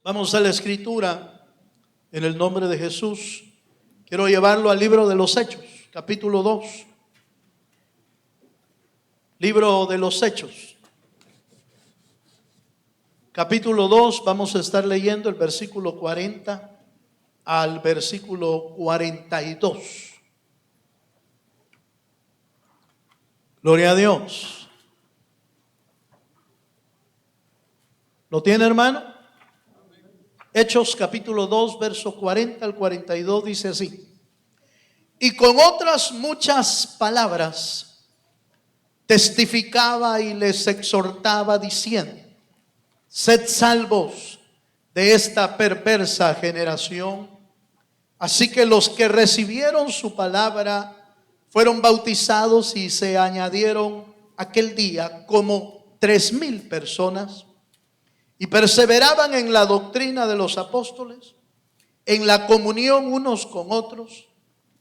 Vamos a la escritura en el nombre de Jesús. Quiero llevarlo al libro de los Hechos, capítulo 2. Libro de los Hechos, capítulo 2, vamos a estar leyendo el versículo 40 al versículo 42. Gloria a Dios. ¿Lo tiene, hermano? Hechos capítulo 2, verso 40 al 42 dice así: y con otras muchas palabras testificaba y les exhortaba diciendo: sed salvos de esta perversa generación. Así que los que recibieron su palabra fueron bautizados, y se añadieron aquel día como 3,000 personas, y perseveraban en la doctrina de los apóstoles, en la comunión unos con otros,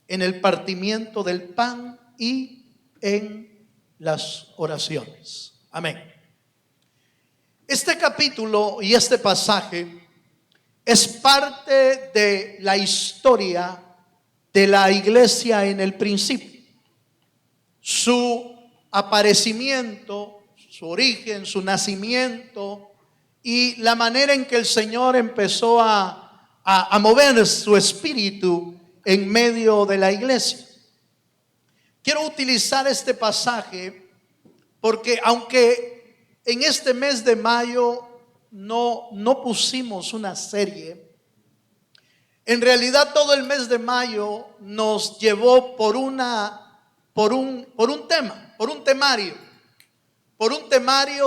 en el partimiento del pan y en las oraciones. Amén. Este capítulo y este pasaje es parte de la historia de la iglesia en el principio. Su aparecimiento, su origen, su nacimiento y la manera en que el Señor empezó a mover su espíritu en medio de la iglesia. Quiero utilizar este pasaje porque aunque en este mes de mayo no pusimos una serie, en realidad todo el mes de mayo nos llevó por un temario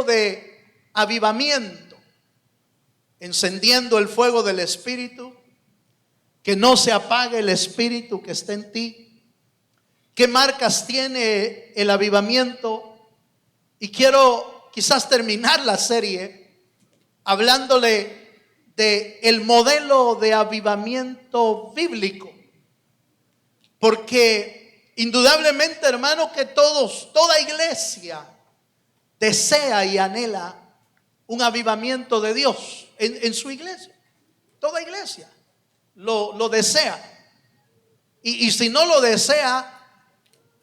de avivamiento, encendiendo el fuego del Espíritu, que no se apague el Espíritu que está en ti. ¿Qué marcas tiene el avivamiento? Y quiero quizás terminar la serie hablándole de el modelo de avivamiento bíblico, porque indudablemente, hermano, que toda iglesia desea y anhela un avivamiento de Dios en su iglesia. Toda iglesia lo desea. Y si no lo desea,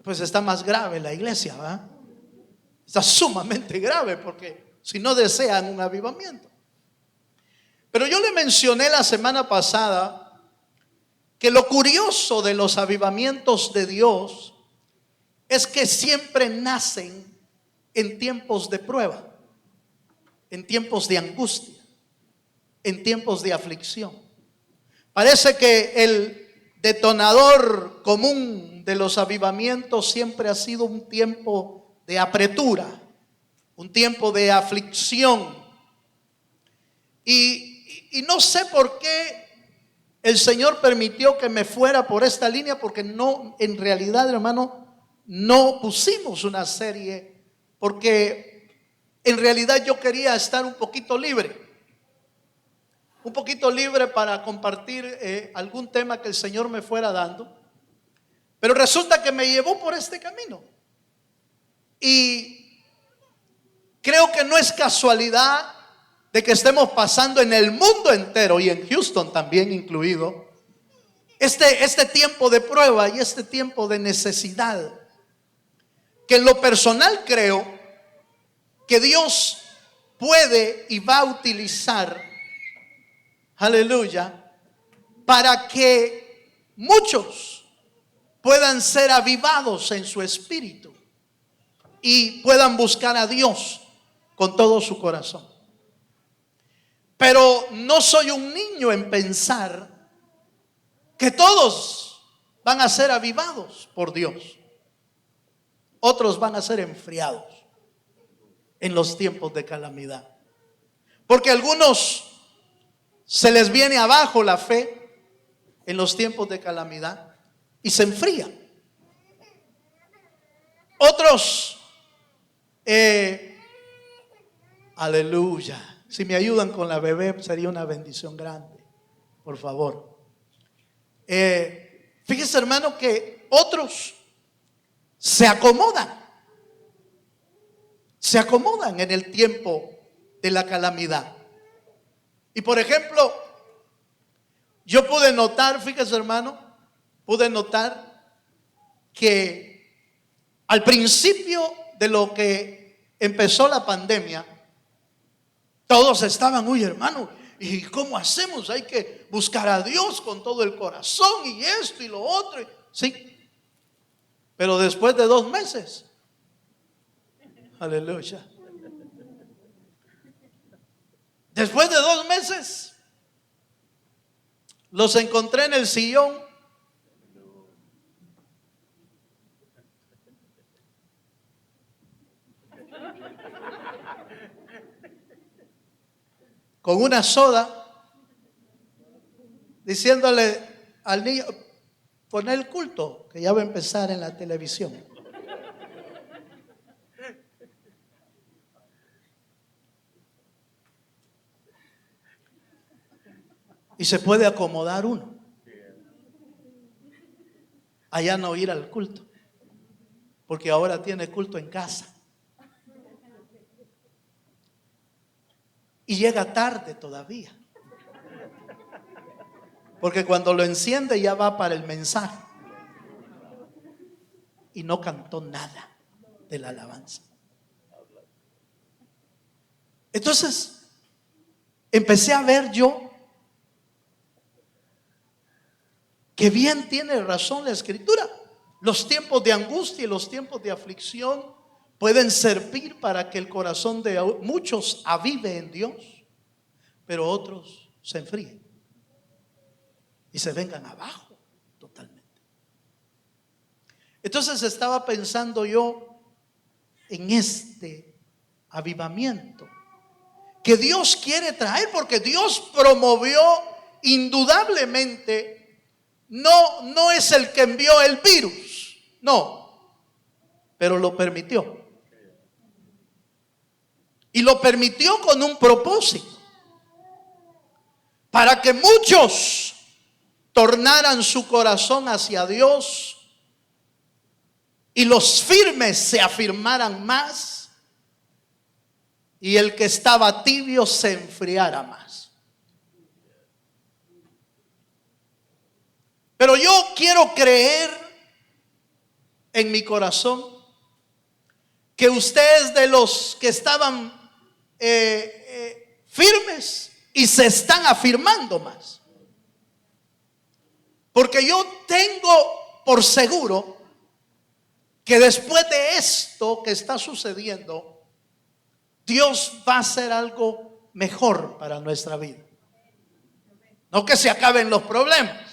pues está más grave la iglesia, ¿verdad? Está sumamente grave, porque si no desean un avivamiento. Pero yo le mencioné la semana pasada que lo curioso de los avivamientos de Dios es que siempre nacen en tiempos de prueba, en tiempos de angustia, en tiempos de aflicción. Parece que el detonador común de los avivamientos siempre ha sido un tiempo de apretura, un tiempo de aflicción. Y no sé por qué el Señor permitió que me fuera por esta línea, porque no, en realidad, hermano, no pusimos una serie, porque en realidad yo quería estar un poquito libre para compartir algún tema que el Señor me fuera dando. Pero resulta que me llevó por este camino. Y creo que no es casualidad de que estemos pasando en el mundo entero, y en Houston también incluido, este tiempo de prueba y este tiempo de necesidad, que en lo personal creo que Dios puede y va a utilizar, aleluya, para que muchos puedan ser avivados en su espíritu y puedan buscar a Dios con todo su corazón. Pero no soy un niño en pensar que todos van a ser avivados por Dios. Otros van a ser enfriados en los tiempos de calamidad, porque a algunos se les viene abajo la fe en los tiempos de calamidad y se enfrían. Otros, aleluya, si me ayudan con la bebé sería una bendición grande, por favor. Fíjese, hermano, que otros se acomodan en el tiempo de la calamidad. Y por ejemplo, yo pude notar, fíjese hermano, pude notar que al principio de lo que empezó la pandemia, todos estaban, uy hermano, ¿y cómo hacemos? Hay que buscar a Dios con todo el corazón y esto y lo otro. Sí, pero después de 2 meses, aleluya. Después de 2 meses, los encontré en el sillón. Con una soda, diciéndole al niño, poner el culto, que ya va a empezar en la televisión. Y se puede acomodar uno allá no ir al culto, porque ahora tiene culto en casa. Y llega tarde todavía, porque cuando lo enciende ya va para el mensaje. Y no cantó nada de la alabanza. Entonces, empecé a ver yo que bien tiene razón la Escritura. Los tiempos de angustia y los tiempos de aflicción pueden servir para que el corazón de muchos avive en Dios, pero otros se enfríen y se vengan abajo totalmente. Entonces estaba pensando yo en este avivamiento que Dios quiere traer, porque Dios promovió indudablemente. No es el que envió el virus, no, pero lo permitió. Y lo permitió con un propósito, para que muchos tornaran su corazón hacia Dios y los firmes se afirmaran más y el que estaba tibio se enfriara más. Pero yo quiero creer en mi corazón que usted es de los que estaban firmes y se están afirmando más. Porque yo tengo por seguro que después de esto que está sucediendo, Dios va a hacer algo mejor para nuestra vida. No que se acaben los problemas.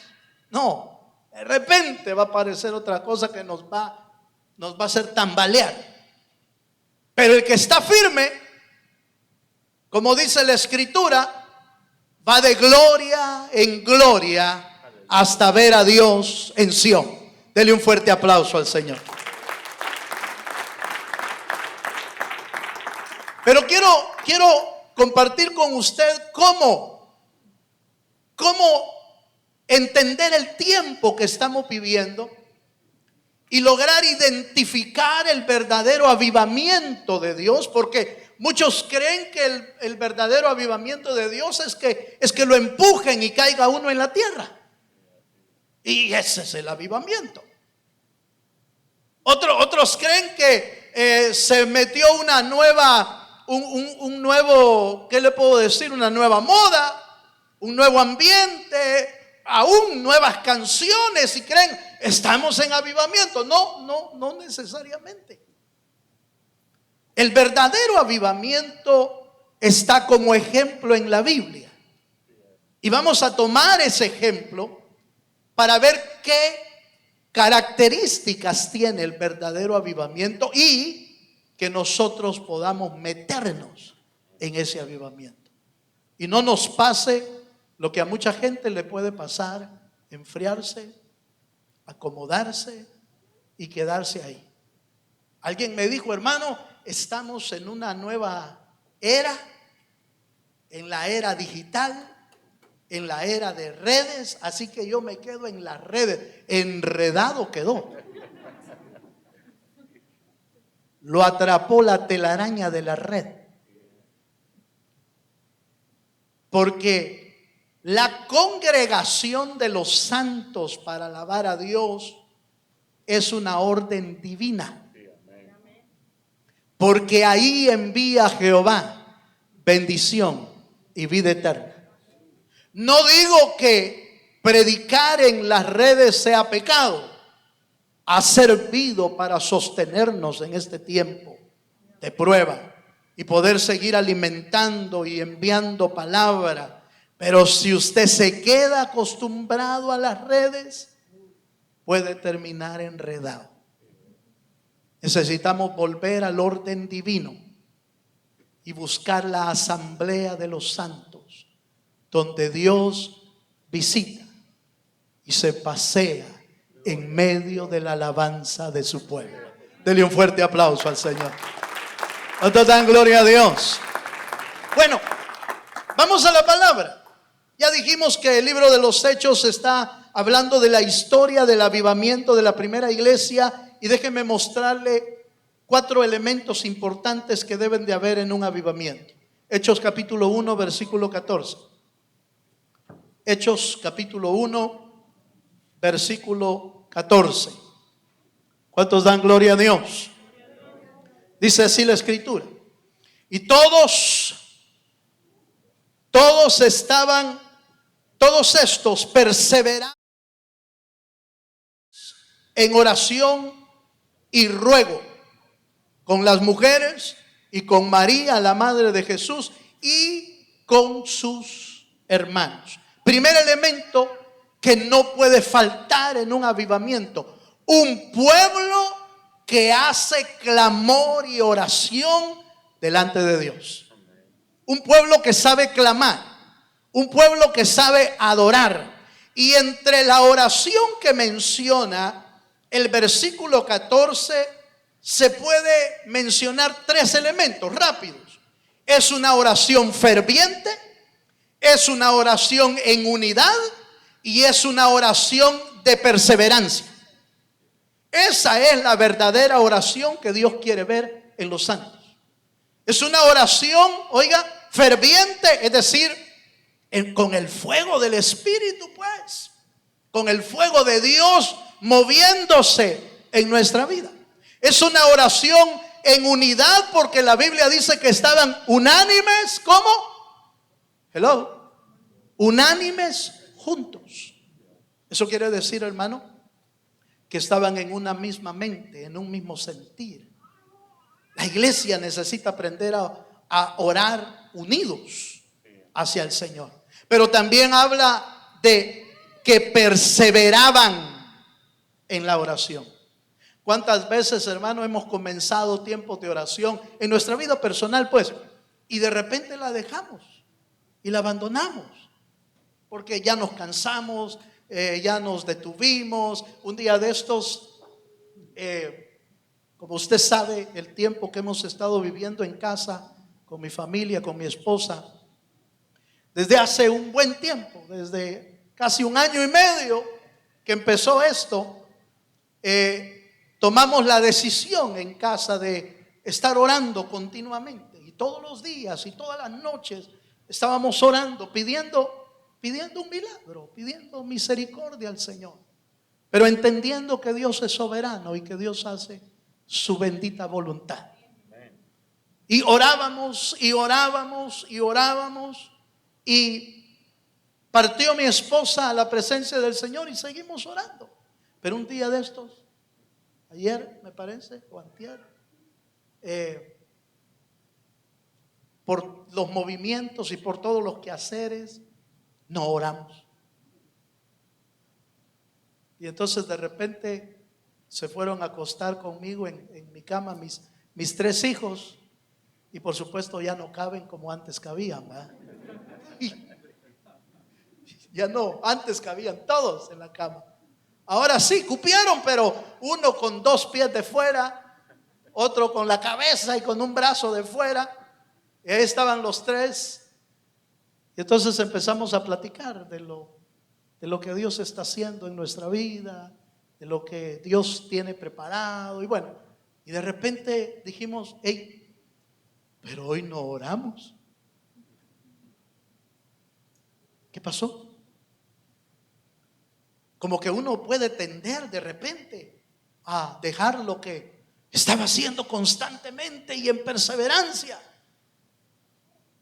No, de repente va a aparecer otra cosa que nos va a hacer tambalear. Pero el que está firme, como dice la Escritura, va de gloria en gloria hasta ver a Dios en Sión. Dele un fuerte aplauso al Señor. Pero quiero compartir con usted cómo entender el tiempo que estamos viviendo y lograr identificar el verdadero avivamiento de Dios, porque muchos creen que el verdadero avivamiento de Dios es que lo empujen y caiga uno en la tierra, y ese es el avivamiento. Otros creen que se metió una nueva, un nuevo, ¿qué le puedo decir? Una nueva moda, un nuevo ambiente, aún nuevas canciones, y creen estamos en avivamiento. No necesariamente. El verdadero avivamiento está como ejemplo en la Biblia, y vamos a tomar ese ejemplo para ver qué características tiene el verdadero avivamiento y que nosotros podamos meternos en ese avivamiento y no nos pase lo que a mucha gente le puede pasar: enfriarse, acomodarse y quedarse ahí. Alguien me dijo: hermano, estamos en una nueva era, en la era digital, en la era de redes, así que yo me quedo en las redes. Enredado quedó. Lo atrapó la telaraña de la red. porque la congregación de los santos para alabar a Dios es una orden divina. Porque ahí envía Jehová bendición y vida eterna. No digo que predicar en las redes sea pecado. Ha servido para sostenernos en este tiempo de prueba y poder seguir alimentando y enviando palabra. Pero si usted se queda acostumbrado a las redes, puede terminar enredado. Necesitamos volver al orden divino y buscar la asamblea de los santos, donde Dios visita y se pasea en medio de la alabanza de su pueblo. Dele un fuerte aplauso al Señor. ¿Cuántos dan gloria a Dios? Bueno, vamos a la palabra. Ya dijimos que el libro de los Hechos está hablando de la historia del avivamiento de la primera iglesia. Y déjenme mostrarle 4 elementos importantes que deben de haber en un avivamiento. Hechos capítulo 1, versículo 14. Hechos capítulo 1, versículo 14. ¿Cuántos dan gloria a Dios? Dice así la escritura. Y todos estos perseveraban en oración y ruego con las mujeres y con María, la madre de Jesús, y con sus hermanos. Primer elemento que no puede faltar en un avivamiento: un pueblo que hace clamor y oración delante de Dios. Un pueblo que sabe clamar, un pueblo que sabe adorar. Y entre la oración que menciona el versículo 14 se puede mencionar 3 elementos rápidos. Es una oración ferviente, es una oración en unidad y es una oración de perseverancia. Esa es la verdadera oración que Dios quiere ver en los santos. Es una oración, oiga, ferviente, es decir, con el fuego del Espíritu, pues, con el fuego de Dios moviéndose en nuestra vida. Es una oración en unidad, porque la Biblia dice que estaban unánimes. ¿Cómo? Hello. Unánimes juntos. Eso quiere decir, hermano, que estaban en una misma mente, en un mismo sentir. La iglesia necesita aprender a orar unidos hacia el Señor. Pero también habla de que perseveraban en la oración. ¿Cuántas veces, hermano, hemos comenzado tiempos de oración en nuestra vida personal, pues, y de repente la dejamos y la abandonamos? Porque ya nos cansamos, ya nos detuvimos. Un día de estos, como usted sabe, el tiempo que hemos estado viviendo en casa con mi familia, con mi esposa, desde hace un buen tiempo, desde casi 1 año y medio que empezó esto, tomamos la decisión en casa de estar orando continuamente, y todos los días y todas las noches estábamos orando, pidiendo un milagro, pidiendo misericordia al Señor, pero entendiendo que Dios es soberano y que Dios hace su bendita voluntad. Y orábamos y orábamos y orábamos, y partió mi esposa a la presencia del Señor y seguimos orando. Pero un día de estos, ayer me parece, o antier, por los movimientos y por todos los quehaceres, no oramos. Y entonces de repente se fueron a acostar conmigo en mi cama mis 3 hijos, y por supuesto ya no caben como antes cabían, ¿verdad? Ya no, antes cabían todos en la cama. Ahora sí, cupieron, pero uno con 2 pies de fuera, otro con la cabeza y con un brazo de fuera. Y ahí estaban los 3. Y entonces empezamos a platicar de lo que Dios está haciendo en nuestra vida, de lo que Dios tiene preparado. Y bueno, y de repente dijimos: hey, pero hoy no oramos. ¿Qué pasó? Como que uno puede tender de repente a dejar lo que estaba haciendo constantemente y en perseverancia.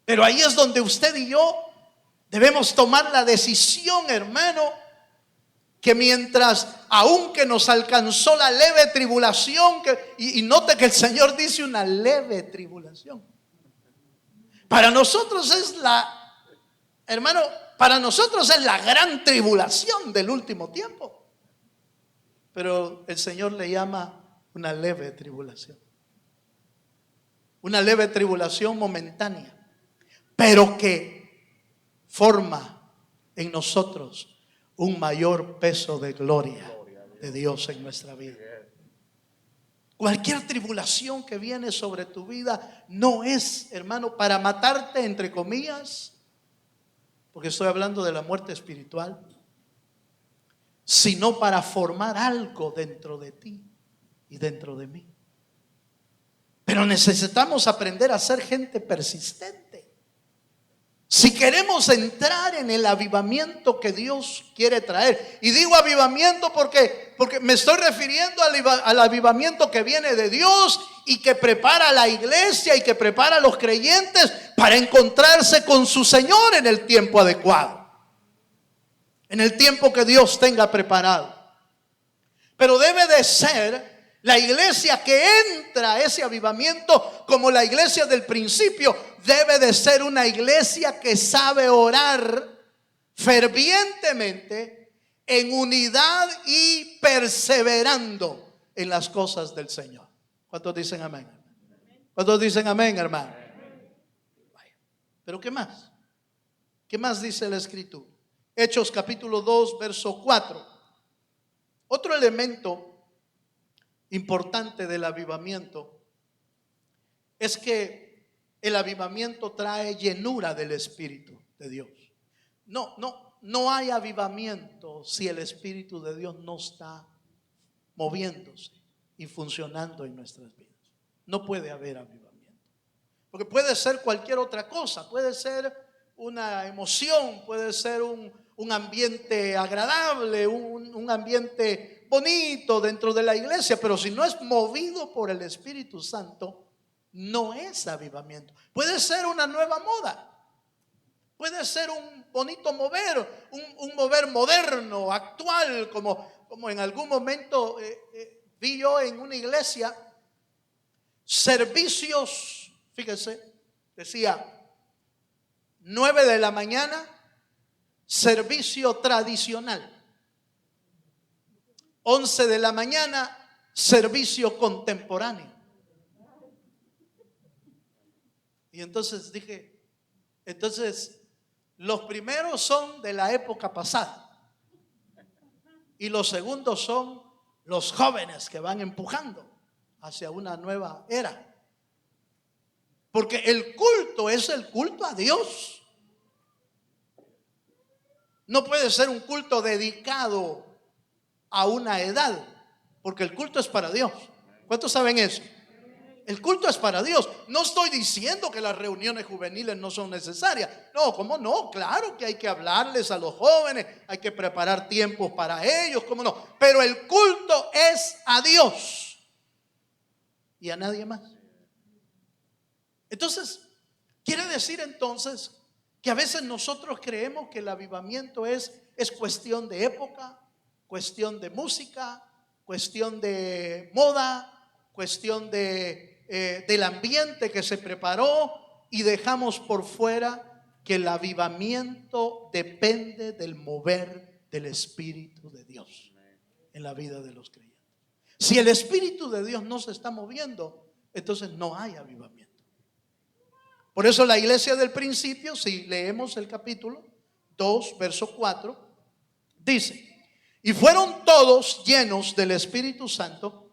Pero ahí es donde usted y yo debemos tomar la decisión, hermano, que mientras, aunque nos alcanzó la leve tribulación, y note que el Señor dice una leve tribulación. Para nosotros es hermano, para nosotros es la gran tribulación del último tiempo. Pero el Señor le llama una leve tribulación. Una leve tribulación momentánea, pero que forma en nosotros un mayor peso de gloria de Dios en nuestra vida. Cualquier tribulación que viene sobre tu vida no es, hermano, para matarte, entre comillas, porque estoy hablando de la muerte espiritual, sino para formar algo dentro de ti y dentro de mí. Pero necesitamos aprender a ser gente persistente. Si queremos entrar en el avivamiento que Dios quiere traer, y digo avivamiento porque me estoy refiriendo al avivamiento que viene de Dios y que prepara a la iglesia y que prepara a los creyentes para encontrarse con su Señor en el tiempo adecuado, en el tiempo que Dios tenga preparado. Pero debe de ser la iglesia que entra a ese avivamiento, como la iglesia del principio, debe de ser una iglesia que sabe orar fervientemente, en unidad y perseverando en las cosas del Señor. ¿Cuántos dicen amén? ¿Cuántos dicen amén, hermano? Pero ¿qué más? ¿Qué más dice la Escritura? Hechos capítulo 2, verso 4. Otro elemento importante del avivamiento es que el avivamiento trae llenura del Espíritu de Dios. No hay avivamiento si el Espíritu de Dios no está moviéndose y funcionando en nuestras vidas. No puede haber avivamiento, porque puede ser cualquier otra cosa. Puede ser una emoción, puede ser un ambiente agradable, un ambiente bonito dentro de la iglesia, pero si no es movido por el Espíritu Santo, no es avivamiento. Puede ser una nueva moda, puede ser un bonito mover, un mover moderno, actual, como en algún momento vi yo en una iglesia servicios, fíjese, decía 9 de la mañana, servicio tradicional. 11 de la mañana, servicio contemporáneo. Y entonces dije, los primeros son de la época pasada y los segundos son los jóvenes que van empujando hacia una nueva era. Porque el culto es el culto a Dios. No puede ser un culto dedicado a una edad, porque el culto es para Dios. ¿Cuántos saben eso? El culto es para Dios. No estoy diciendo que las reuniones juveniles no son necesarias. No, ¿cómo no? Claro que hay que hablarles a los jóvenes, hay que preparar tiempos para ellos, ¿cómo no? Pero el culto es a Dios y a nadie más. Entonces, quiere decir entonces que a veces nosotros creemos que el avivamiento es cuestión de época, cuestión de música, cuestión de moda, cuestión del ambiente que se preparó, y dejamos por fuera que el avivamiento depende del mover del Espíritu de Dios en la vida de los creyentes. Si el Espíritu de Dios no se está moviendo, entonces no hay avivamiento. Por eso la iglesia del principio, si leemos el capítulo 2, verso 4, dice: y fueron todos llenos del Espíritu Santo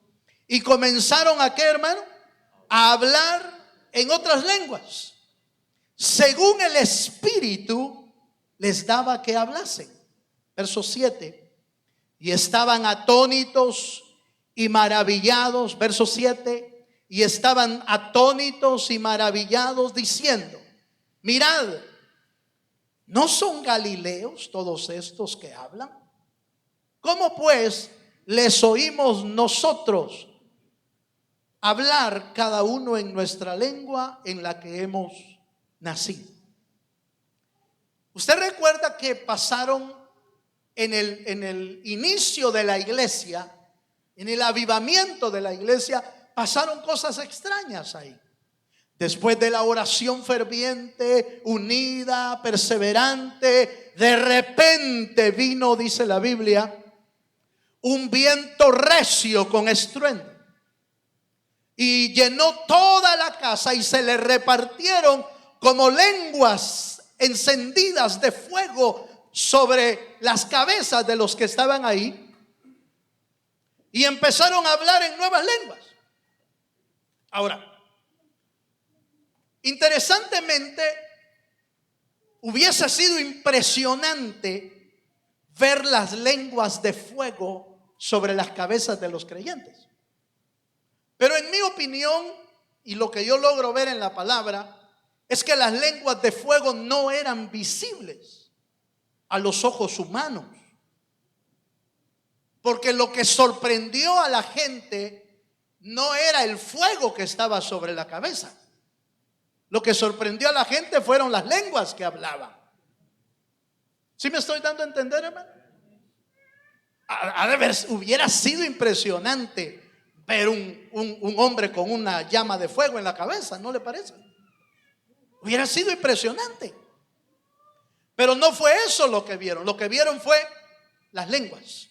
y comenzaron ¿a qué, hermano? A hablar en otras lenguas, según el Espíritu les daba que hablasen. Verso 7. Y estaban atónitos y maravillados. Verso 7. Y estaban atónitos y maravillados diciendo: mirad, ¿No son galileos todos estos que hablan? ¿Cómo pues les oímos nosotros hablar cada uno en nuestra lengua en la que hemos nacido? Usted recuerda que pasaron en el inicio de la iglesia, en el avivamiento de la iglesia, pasaron cosas extrañas ahí. Después de la oración ferviente, unida, perseverante, de repente vino, dice la Biblia, un viento recio con estruendo y llenó toda la casa, y se le repartieron como lenguas encendidas de fuego sobre las cabezas de los que estaban ahí, y empezaron a hablar en nuevas lenguas. Ahora, interesantemente, hubiese sido impresionante ver las lenguas de fuego sobre las cabezas de los creyentes. Pero en mi opinión, y lo que yo logro ver en la palabra, es que las lenguas de fuego no eran visibles a los ojos humanos. Porque lo que sorprendió a la gente no era el fuego que estaba sobre la cabeza. Lo que sorprendió a la gente fueron las lenguas que hablaban. ¿Sí me estoy dando a entender, hermano? Hubiera sido impresionante ver un hombre con una llama de fuego en la cabeza, ¿no le parece? Hubiera sido impresionante. Pero no fue eso lo que vieron. Lo que vieron fue las lenguas.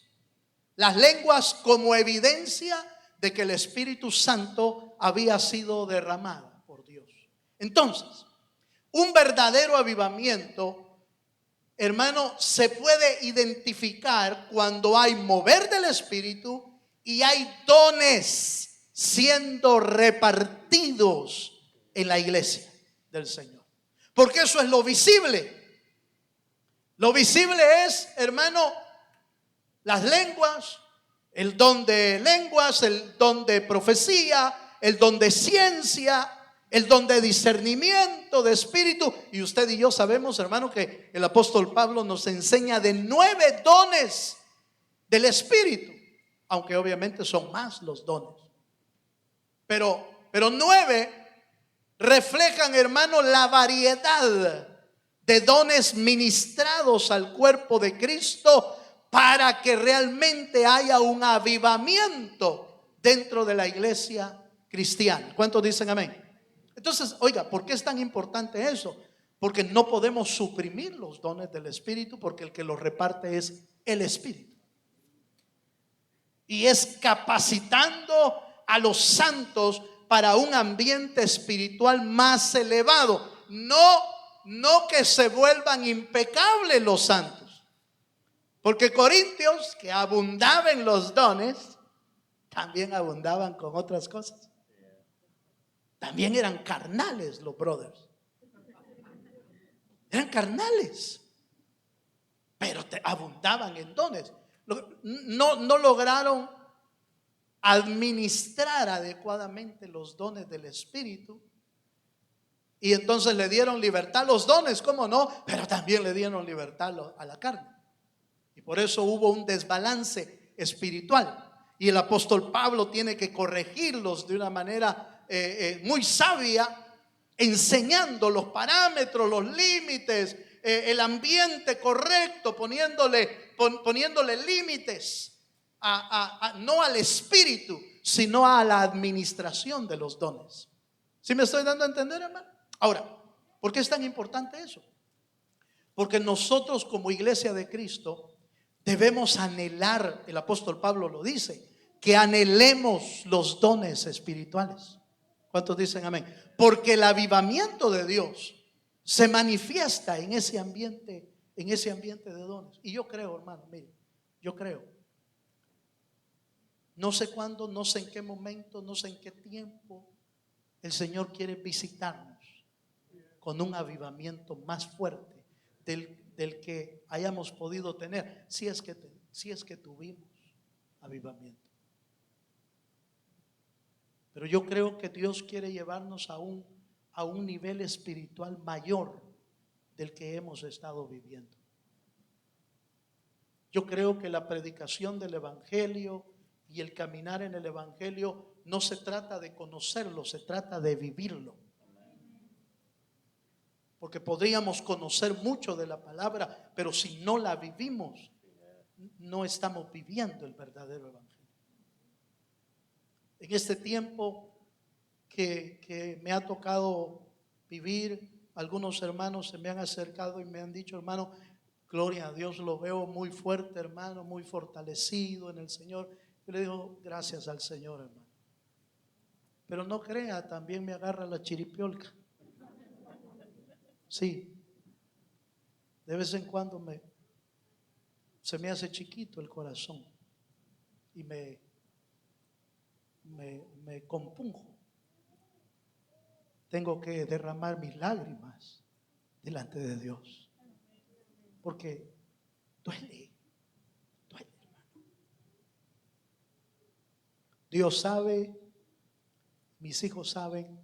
Las lenguas como evidencia de que el Espíritu Santo había sido derramado por Dios. Entonces, un verdadero avivamiento, hermano, se puede identificar cuando hay mover del Espíritu y hay dones siendo repartidos en la iglesia del Señor. Porque eso es lo visible. Lo visible es, hermano, las lenguas, el don de lenguas, el don de profecía, el don de ciencia, el don de discernimiento de espíritu. Y usted y yo sabemos, hermano, que el apóstol Pablo nos enseña de 9 dones del espíritu, aunque obviamente son más los dones. Pero 9 reflejan, hermano, la variedad de dones ministrados al cuerpo de Cristo para que realmente haya un avivamiento dentro de la iglesia cristiana. ¿Cuántos dicen amén? Entonces, oiga, ¿por qué es tan importante eso? Porque no podemos suprimir los dones del Espíritu, porque el que los reparte es el Espíritu. Y es capacitando a los santos para un ambiente espiritual más elevado. No que se vuelvan impecables los santos. Porque Corintios, que abundaba en los dones, también abundaban con otras cosas. También eran carnales los brothers. Eran carnales, pero abundaban en dones. No lograron administrar adecuadamente los dones del Espíritu. Y entonces le dieron libertad a los dones, ¿cómo no? Pero también le dieron libertad a la carne. Y por eso hubo un desbalance espiritual. Y el apóstol Pablo tiene que corregirlos de una manera muy sabia, enseñando los parámetros, los límites, el ambiente correcto, poniéndole límites no al espíritu, sino a la administración de los dones. ¿Sí me estoy dando a entender, hermano? Ahora, ¿por qué es tan importante eso? Porque nosotros como iglesia de Cristo debemos anhelar, el apóstol Pablo lo dice, que anhelemos los dones espirituales. ¿Cuántos dicen amén? Porque el avivamiento de Dios se manifiesta en ese ambiente de dones. Y yo creo, hermano, mire, yo creo. No sé cuándo, no sé en qué momento, no sé en qué tiempo el Señor quiere visitarnos con un avivamiento más fuerte del que hayamos podido tener, si es que tuvimos avivamiento. Pero yo creo que Dios quiere llevarnos a un nivel espiritual mayor del que hemos estado viviendo. Yo creo que la predicación del Evangelio y el caminar en el Evangelio no se trata de conocerlo, se trata de vivirlo. Porque podríamos conocer mucho de la palabra, pero si no la vivimos, no estamos viviendo el verdadero Evangelio. En este tiempo que me ha tocado vivir, algunos hermanos se me han acercado y me han dicho: hermano, gloria a Dios, lo veo muy fuerte, hermano, muy fortalecido en el Señor. Yo le digo: gracias al Señor, hermano. Pero no crea, también me agarra la chiripiolca. Sí, de vez en cuando se me hace chiquito el corazón y me compunjo. Tengo que derramar mis lágrimas delante de Dios, porque duele, hermano. Dios sabe, mis hijos saben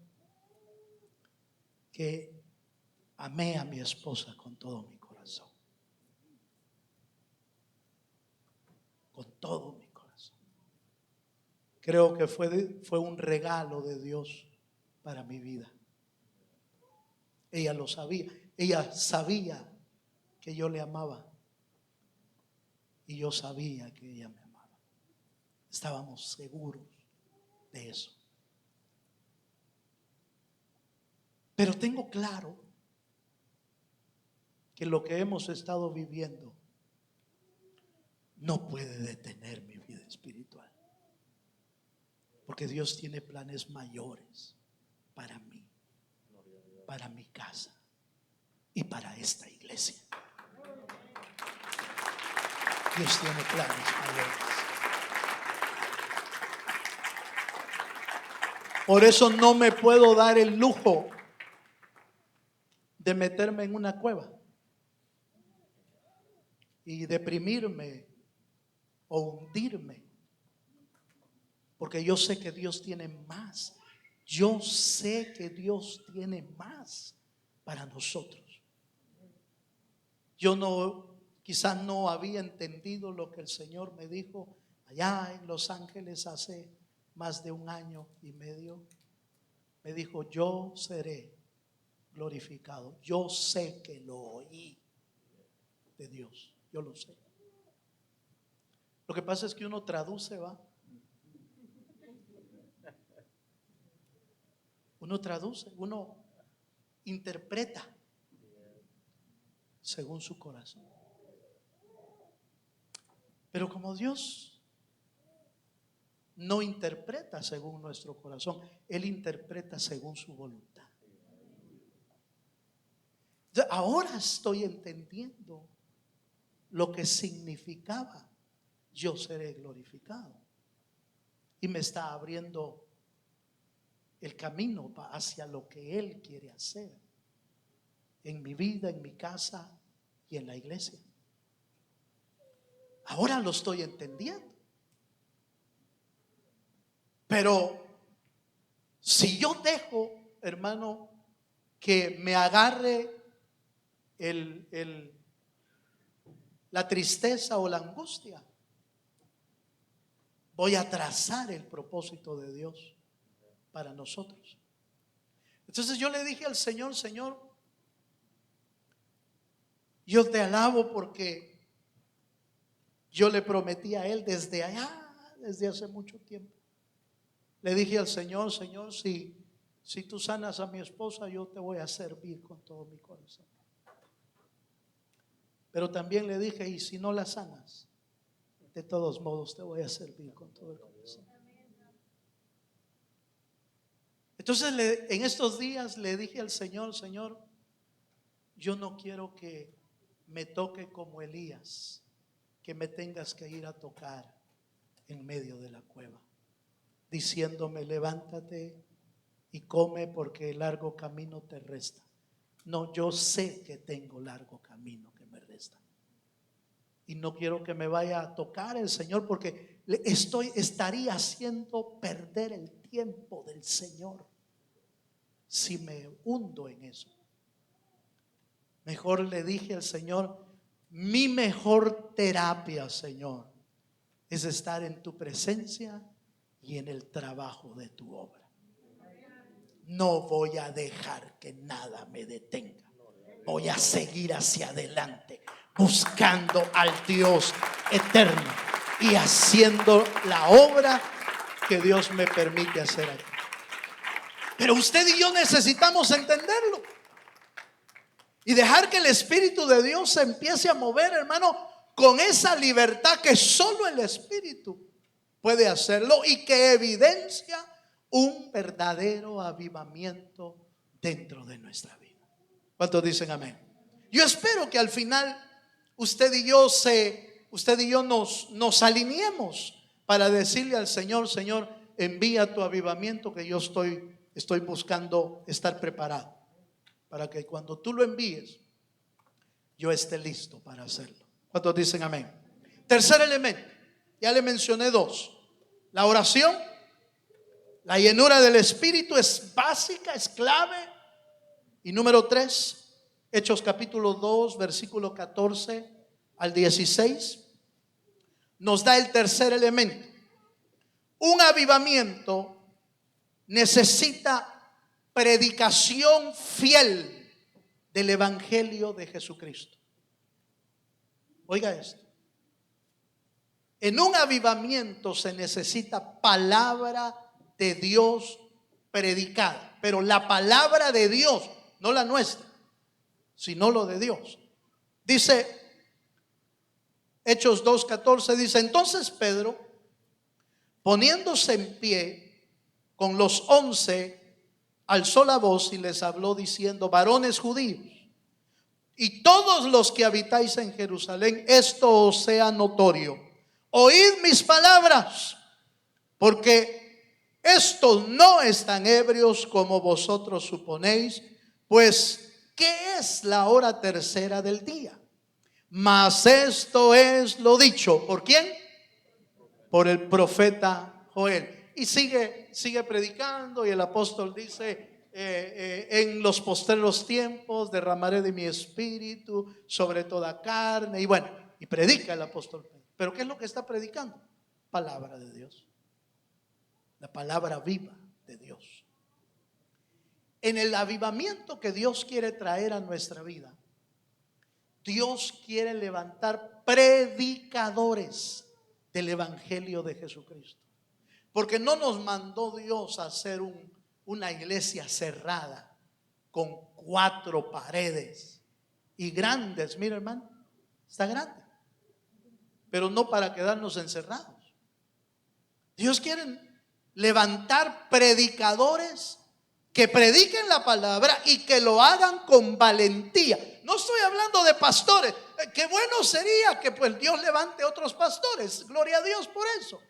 que amé a mi esposa con todo mi corazón, con todo mi corazón. Creo que fue un regalo de Dios para mi vida. Ella lo sabía, ella sabía que yo le amaba y yo sabía que ella me amaba. Estábamos seguros de eso. Pero tengo claro que lo que hemos estado viviendo no puede detener mi vida espiritual, porque Dios tiene planes mayores para mí, para mi casa y para esta iglesia. Dios tiene planes mayores. Por eso no me puedo dar el lujo de meterme en una cueva y deprimirme o hundirme, porque yo sé que Dios tiene más. Yo sé que Dios tiene más para nosotros. Yo quizás no había entendido lo que el Señor me dijo allá en Los Ángeles hace más de 1 año y medio. Me dijo: yo seré glorificado. Yo sé que lo oí de Dios, yo lo sé. Lo que pasa es que uno traduce, uno interpreta según su corazón. Pero como Dios no interpreta según nuestro corazón, Él interpreta según su voluntad. Ahora estoy entendiendo lo que significaba yo seré glorificado, y me está abriendo el camino hacia lo que Él quiere hacer en mi vida, en mi casa y en la iglesia. Ahora lo estoy entendiendo. Pero si yo dejo, hermano, que me agarre la tristeza o la angustia, voy a trazar el propósito de Dios para nosotros. Entonces yo le dije al Señor: Señor, yo te alabo porque yo le prometí a Él desde allá, desde hace mucho tiempo. Le dije al Señor: Señor, si tú sanas a mi esposa, yo te voy a servir con todo mi corazón. Pero también le dije: y si no la sanas, de todos modos te voy a servir con todo el corazón. Entonces en estos días le dije al Señor: Señor, yo no quiero que me toque como Elías, que me tengas que ir a tocar en medio de la cueva, diciéndome: levántate y come porque el largo camino te resta. No, yo sé que tengo largo camino que me resta, y no quiero que me vaya a tocar el Señor, porque estaría haciendo perder el tiempo del Señor si me hundo en eso. Mejor le dije al Señor, mi mejor terapia, Señor, es estar en tu presencia y en el trabajo de tu obra. No voy a dejar que nada me detenga. Voy a seguir hacia adelante, buscando al Dios eterno y haciendo la obra que Dios me permite hacer aquí. Pero usted y yo necesitamos entenderlo y dejar que el Espíritu de Dios se empiece a mover, hermano, con esa libertad que solo el Espíritu puede hacerlo y que evidencia un verdadero avivamiento dentro de nuestra vida. ¿Cuántos dicen amén? Yo espero que al final usted y yo nos alineemos para decirle al Señor, Señor, envía tu avivamiento, que yo estoy buscando estar preparado, para que cuando tú lo envíes, yo esté listo para hacerlo. ¿Cuántos dicen amén? Tercer elemento, ya le mencioné dos. La oración, la llenura del Espíritu es básica, es clave. Y número 3, Hechos capítulo 2, versículo 14 al 16, nos da el tercer elemento. Un avivamiento necesita predicación fiel del Evangelio de Jesucristo. Oiga esto. En un avivamiento se necesita palabra de Dios predicada, pero la palabra de Dios, no la nuestra, sino lo de Dios. Dice Hechos 2:14, dice: entonces Pedro, poniéndose en pie con los 11, alzó la voz y les habló diciendo: varones judíos y todos los que habitáis en Jerusalén, esto os sea notorio. Oíd mis palabras, porque estos no están ebrios como vosotros suponéis, pues ¿qué es la hora tercera del día? Mas esto es lo dicho, ¿por quién? Por el profeta Joel. Y sigue predicando, y el apóstol dice: en los postreros tiempos derramaré de mi espíritu sobre toda carne. Y bueno, y predica el apóstol Pedro. Pero ¿qué es lo que está predicando? Palabra de Dios, la palabra viva de Dios. En el avivamiento que Dios quiere traer a nuestra vida, Dios quiere levantar predicadores del Evangelio de Jesucristo. Porque no nos mandó Dios a hacer una iglesia cerrada con 4 paredes y grandes. Mira, hermano, está grande, pero no para quedarnos encerrados. Dios quiere levantar predicadores que prediquen la palabra y que lo hagan con valentía. No estoy hablando de pastores. Qué bueno sería que pues Dios levante otros pastores. Gloria a Dios por eso.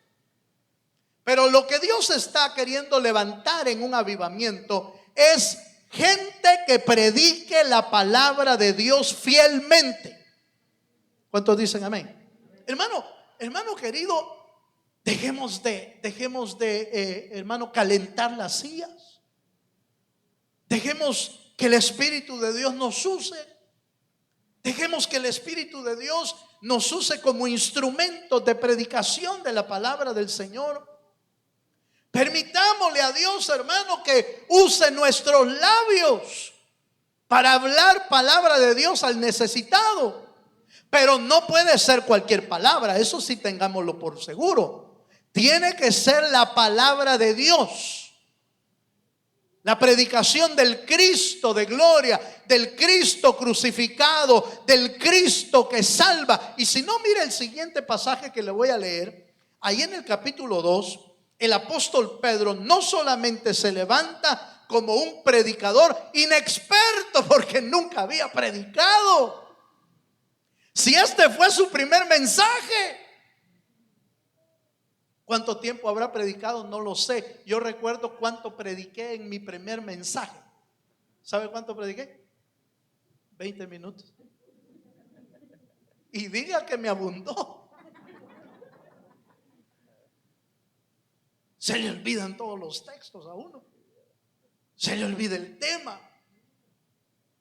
Pero lo que Dios está queriendo levantar en un avivamiento es gente que predique la palabra de Dios fielmente. ¿Cuántos dicen amén? Hermano querido, dejemos de hermano, calentar las sillas. Dejemos que el Espíritu de Dios nos use. Dejemos que el Espíritu de Dios nos use como instrumentos de predicación de la palabra del Señor. Permitámosle a Dios, hermano, que use nuestros labios para hablar palabra de Dios al necesitado. Pero no puede ser cualquier palabra, eso sí tengámoslo por seguro. Tiene que ser la palabra de Dios. La predicación del Cristo de gloria, del Cristo crucificado, del Cristo que salva. Y si no, mire el siguiente pasaje que le voy a leer. Ahí en el capítulo 2, el apóstol Pedro no solamente se levanta como un predicador inexperto, porque nunca había predicado. Si este fue su primer mensaje, ¿cuánto tiempo habrá predicado? No lo sé. Yo recuerdo cuánto prediqué en mi primer mensaje. ¿Sabe cuánto prediqué? 20 minutos. Y diga que me abundó. Se le olvidan todos los textos a uno. Se le olvida el tema.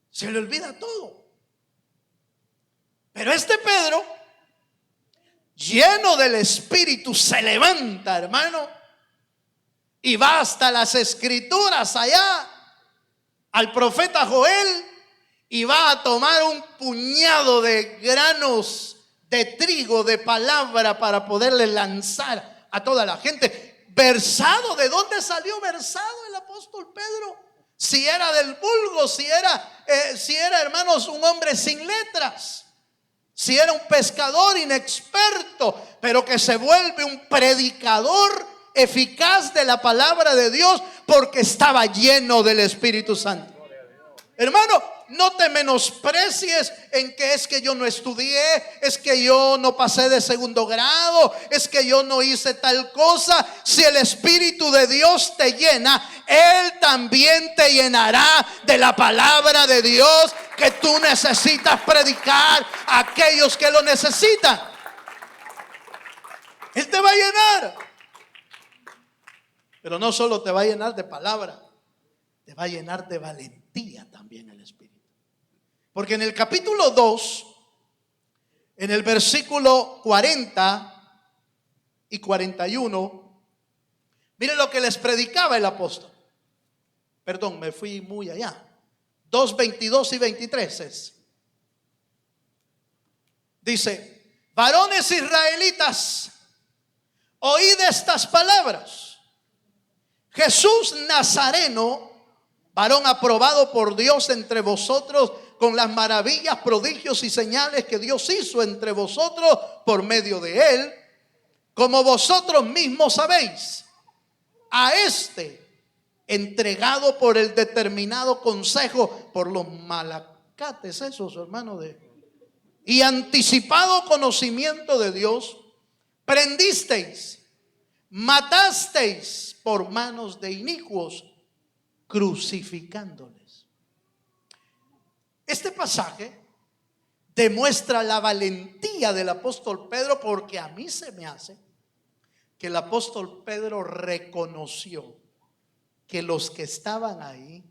Se le olvida todo. Pero este Pedro, lleno del Espíritu, se levanta, hermano, y va hasta las Escrituras allá al profeta Joel, y va a tomar un puñado de granos de trigo, de palabra, para poderle lanzar a toda la gente. Versado, ¿de dónde salió versado el apóstol Pedro? Si era del vulgo, si era, hermanos, un hombre sin letras, si era un pescador inexperto, pero que se vuelve un predicador eficaz de la palabra de Dios porque estaba lleno del Espíritu Santo. Hermano, no te menosprecies en que es que yo no estudié, es que yo no pasé de segundo grado, es que yo no hice tal cosa. Si el Espíritu de Dios te llena, Él también te llenará de la palabra de Dios que tú necesitas predicar a aquellos que lo necesitan. Él te va a llenar. Pero no solo te va a llenar de palabra, te va a llenar de valentía también el Espíritu. Porque en el capítulo 2, en el versículo 40 y 41, miren lo que les predicaba el apóstol. Perdón, me fui muy allá. 2, 22 y 23 es. Dice: varones israelitas, oíd estas palabras. Jesús Nazareno, varón aprobado por Dios entre vosotros, con las maravillas, prodigios y señales que Dios hizo entre vosotros por medio de él, como vosotros mismos sabéis, a este entregado por el determinado consejo, por los malacates esos, hermano, y anticipado conocimiento de Dios, prendisteis, matasteis por manos de inicuos, crucificándoles. Este pasaje demuestra la valentía del apóstol Pedro, porque a mí se me hace que el apóstol Pedro reconoció que los que estaban ahí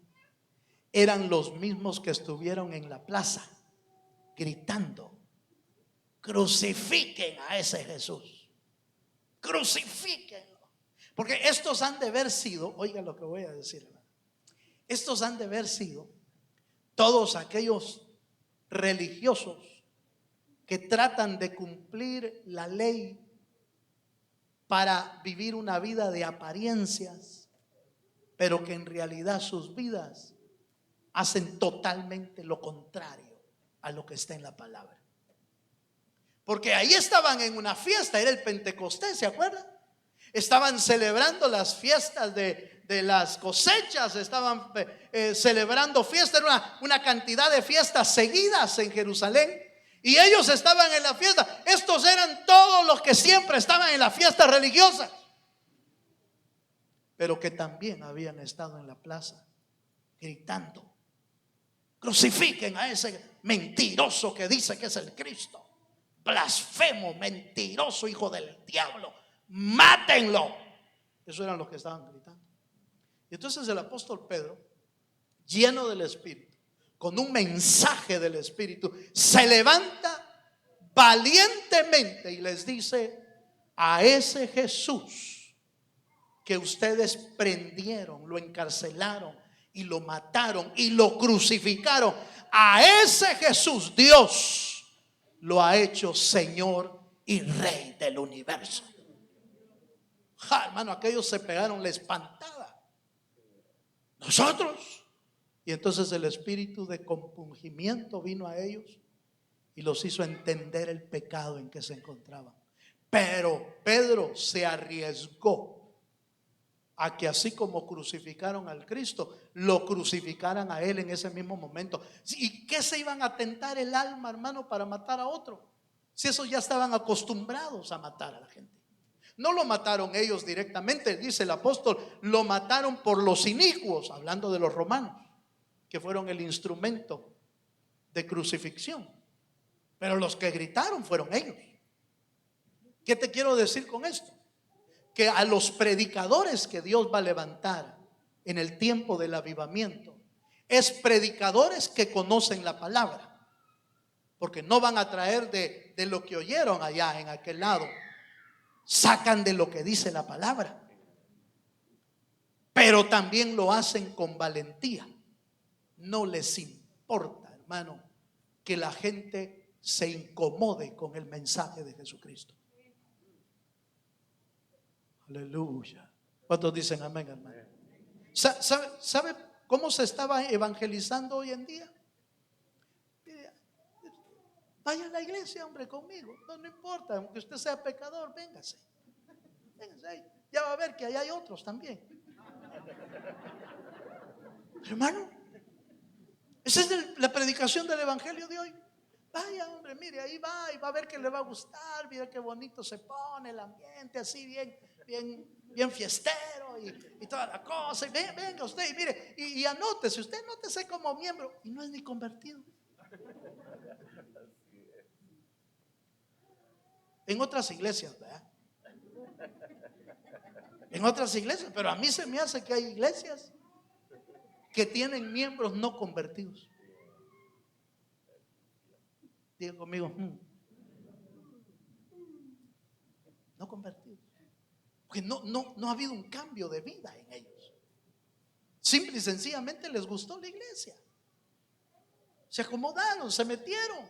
eran los mismos que estuvieron en la plaza gritando: crucifiquen a ese Jesús, crucifíquenlo. Porque estos han de haber sido, oiga lo que voy a decir, estos han de haber sido todos aquellos religiosos que tratan de cumplir la ley para vivir una vida de apariencias, pero que en realidad sus vidas hacen totalmente lo contrario a lo que está en la palabra. Porque ahí estaban en una fiesta, era el Pentecostés, ¿se acuerdan? Estaban celebrando las fiestas de las cosechas, estaban celebrando fiestas, era una cantidad de fiestas seguidas en Jerusalén, y ellos estaban en la fiesta. Estos eran todos los que siempre estaban en las fiestas religiosas, pero que también habían estado en la plaza gritando: crucifiquen a ese mentiroso que dice que es el Cristo, blasfemo, mentiroso, hijo del diablo, mátenlo. Eso eran los que estaban gritando. Y entonces el apóstol Pedro, lleno del Espíritu, con un mensaje del Espíritu, se levanta valientemente y les dice: a ese Jesús que ustedes prendieron, lo encarcelaron y lo mataron y lo crucificaron, a ese Jesús Dios lo ha hecho Señor y Rey del universo. Hermano, aquellos se pegaron la espantada. Nosotros. Y entonces el espíritu de compungimiento vino a ellos y los hizo entender el pecado en que se encontraban. Pero Pedro se arriesgó a que, así como crucificaron al Cristo, lo crucificaran a él en ese mismo momento. ¿Y qué se iban a tentar el alma, hermano, para matar a otro? Si esos ya estaban acostumbrados a matar a la gente. No lo mataron ellos directamente, dice el apóstol, lo mataron por los inicuos, hablando de los romanos, que fueron el instrumento de crucifixión. Pero los que gritaron fueron ellos. ¿Qué te quiero decir con esto? Que a los predicadores que Dios va a levantar en el tiempo del avivamiento, es predicadores que conocen la palabra. porque no van a traer de lo que oyeron allá en aquel lado, sacan de lo que dice la palabra, pero también lo hacen con valentía. No les importa, hermano, que la gente se incomode con el mensaje de Jesucristo. Aleluya. ¿Cuántos dicen amén, hermano? ¿Sabe cómo se estaba evangelizando hoy en día? Vaya a la iglesia, hombre, conmigo. No importa, aunque usted sea pecador, véngase. Véngase ahí. Ya va a ver que ahí hay otros también. Hermano, esa es la predicación del evangelio de hoy. Vaya, hombre, mire, ahí va y va a ver que le va a gustar. Mira qué bonito se pone el ambiente, así bien fiestero y toda la cosa. Y venga usted y mire, y anótese, usted anótese como miembro. Y no es ni convertido. En otras iglesias, ¿verdad? En otras iglesias, pero a mí se me hace que hay iglesias que tienen miembros no convertidos. Diga conmigo, no convertidos. Porque no ha habido un cambio de vida en ellos. Simple y sencillamente les gustó la iglesia. Se acomodaron, se metieron,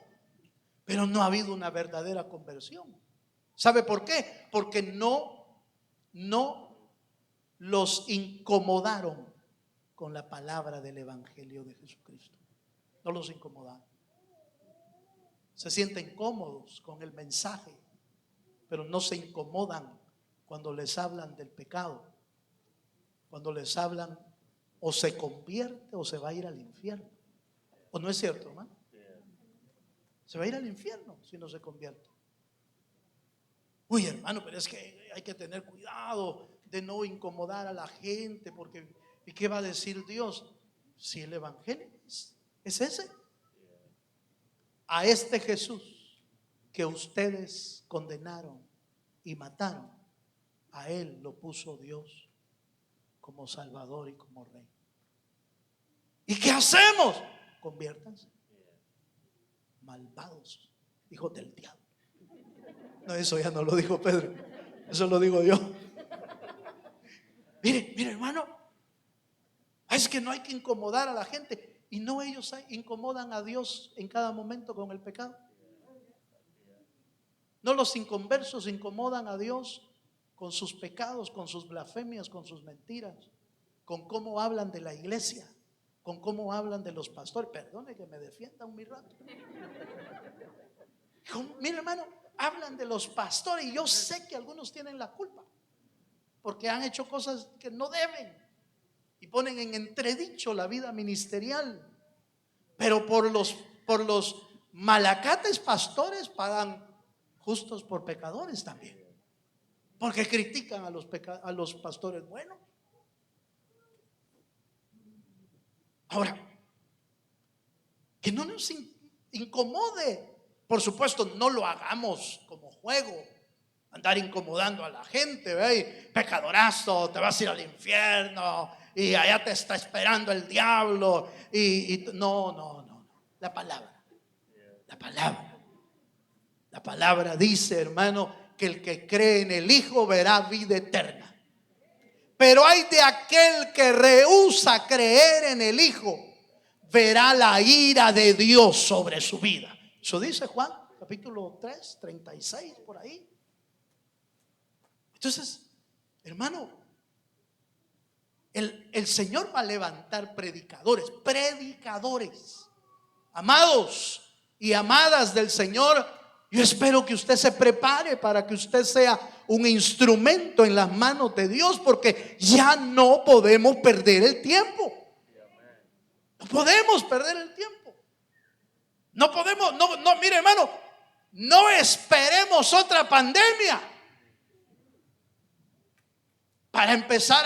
pero no ha habido una verdadera conversión. ¿Sabe por qué? Porque no los incomodaron con la palabra del evangelio de Jesucristo. No los incomodaron. Se sienten cómodos con el mensaje, pero no se incomodan cuando les hablan del pecado, cuando les hablan o se convierte o se va a ir al infierno. ¿O no es cierto, hermano? Se va a ir al infierno si no se convierte. Uy, hermano, pero es que hay que tener cuidado de no incomodar a la gente, porque ¿y qué va a decir Dios? Si el evangelio es ese. A este Jesús que ustedes condenaron y mataron, a él lo puso Dios como Salvador y como Rey. ¿Y qué hacemos? Conviértanse. Malvados, hijos del diablo. No, eso ya no lo dijo Pedro, eso lo digo yo. Mire, hermano, es que no hay que incomodar a la gente. Y no ellos incomodan a Dios en cada momento con el pecado. No los inconversos incomodan a Dios con sus pecados, con sus blasfemias, con sus mentiras, con cómo hablan de la iglesia, con cómo hablan de los pastores. Perdone que me defienda un rato. Mira, hermano, hablan de los pastores y yo sé que algunos tienen la culpa porque han hecho cosas que no deben y ponen en entredicho la vida ministerial. Pero por los malacates pastores pagan justos por pecadores también, porque critican a los pastores buenos. Ahora, que no nos incomode. Por supuesto, no lo hagamos como juego, andar incomodando a la gente. ¿Ve? Pecadorazo, te vas a ir al infierno y allá te está esperando el diablo. No. La palabra dice, hermano, que el que cree en el Hijo verá vida eterna. Pero hay de aquel que rehúsa creer en el Hijo, verá la ira de Dios sobre su vida. Eso dice Juan capítulo 3, 36 por ahí. Entonces, hermano, el Señor va a levantar predicadores, amados y amadas del Señor. Yo espero que usted se prepare para que usted sea un instrumento en las manos de Dios, porque ya no podemos perder el tiempo. No podemos perder el tiempo. No podemos, mire, hermano, no esperemos otra pandemia para empezar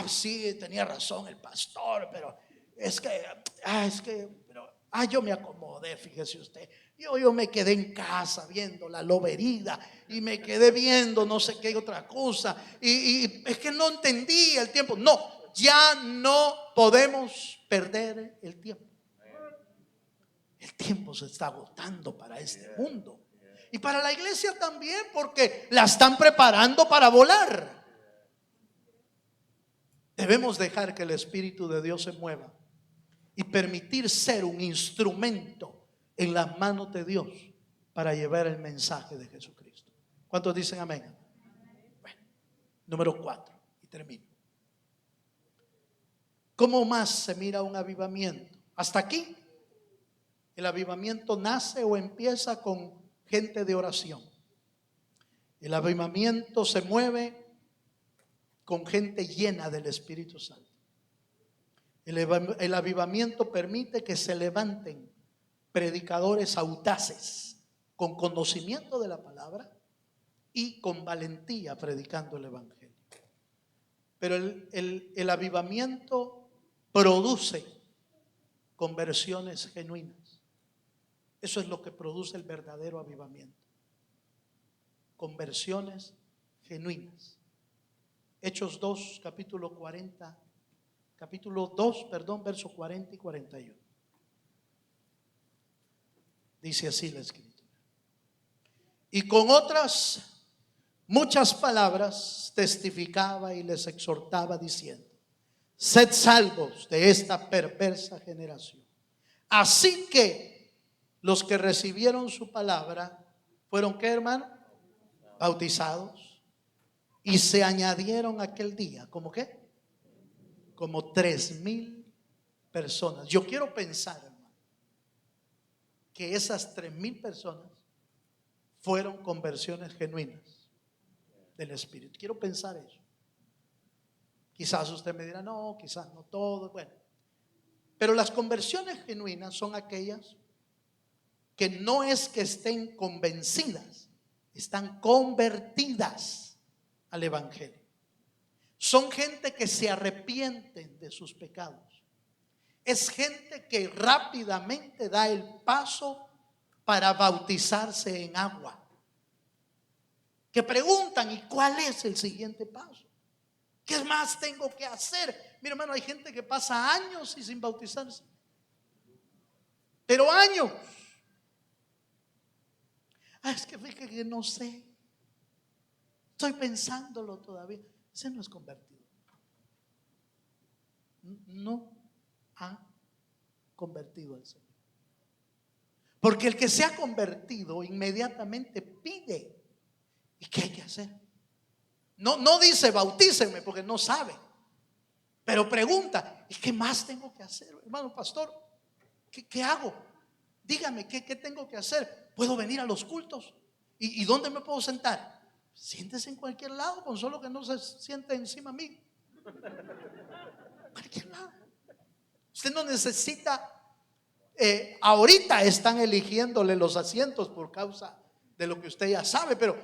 sí, tenía razón el pastor, pero yo me acomodé, fíjese usted. Yo me quedé en casa viendo la loberida y me quedé viendo no sé qué otra cosa y es que no entendí el tiempo. No, ya no podemos perder el tiempo. El tiempo se está agotando para este mundo. Y para la iglesia también, porque la están preparando para volar. Debemos dejar que el Espíritu de Dios se mueva y permitir ser un instrumento en las manos de Dios para llevar el mensaje de Jesucristo. ¿Cuántos dicen amén? Bueno, número 4, y termino. ¿Cómo más se mira un avivamiento? Hasta aquí, el avivamiento nace o empieza con gente de oración. El avivamiento se mueve con gente llena del Espíritu Santo. El avivamiento permite que se levanten predicadores audaces con conocimiento de la palabra y con valentía predicando el evangelio. Pero el avivamiento produce conversiones genuinas. Eso es lo que produce el verdadero avivamiento. Conversiones genuinas. Hechos 2, capítulo 2, versos 40 y 41. Dice así la escritura. Y con otras muchas palabras testificaba y les exhortaba diciendo: sed salvos de esta perversa generación. Así que los que recibieron su palabra fueron, ¿qué, hermano? Bautizados. Y se añadieron aquel día, ¿cómo qué? Como 3,000 personas. Yo quiero pensar, hermano, que esas 3,000 personas fueron conversiones genuinas del Espíritu. Quiero pensar eso. Quizás usted me dirá, no, quizás no todo. Bueno, pero las conversiones genuinas son aquellas que no es que estén convencidas, están convertidas al Evangelio. Son gente que se arrepienten de sus pecados. Es gente que rápidamente da el paso para bautizarse en agua. Que preguntan, ¿y cuál es el siguiente paso? ¿Qué más tengo que hacer? Mira, hermano, hay gente que pasa años y sin bautizarse. Pero años. Es que fíjate que no sé. Estoy pensándolo todavía. Ese no es convertido. No ha convertido al Señor. Porque el que se ha convertido inmediatamente pide. ¿Y qué hay que hacer? No dice bautícenme porque no sabe. Pero pregunta, ¿y qué más tengo que hacer? Hermano pastor, ¿qué hago? Dígame, ¿qué tengo que hacer? ¿Puedo venir a los cultos? ¿Y dónde me puedo sentar? Siéntese en cualquier lado, con solo que no se siente encima de mí. Cualquier lado. Usted no necesita, ahorita están eligiéndole los asientos por causa de lo que usted ya sabe, pero